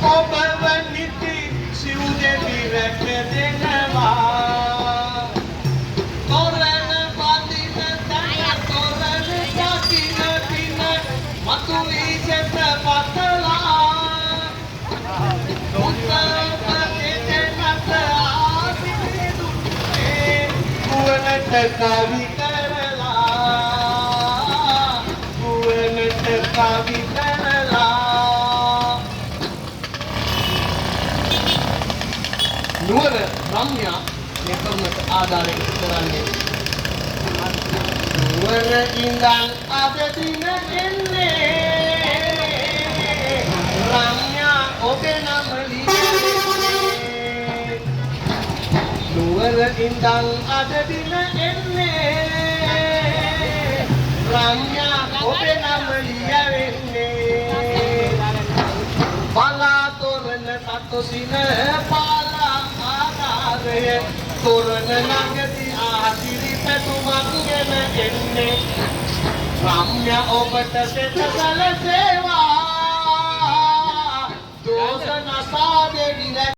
ඔබව නිති සිව් දෙවි රැක දෙනවා තොරණ බඳින තැන තොරණ දකින පින මතු වී සෙත පතලා කුවනට කවි කරලා කුවනට කවි කරලා නුවර රම්‍යා මේ කරුණට ආධාරයෙන් කරන්නේ නුවර ඉඳන් අද දින එන්නේ රම්‍යා ඔබේ නම ලියන්නේ නුවර ඉඳන් අද දින එන්නේ රම්‍යා ඔබේ නම ලියවෙන්නේ බලාතොරණ තතුසින පාලා ආකාරය තොරණ ළඟදී ආසිරි පැතුමක් ගෙන එන්නේ රම්‍යා ඔබට සෙත සැලසේ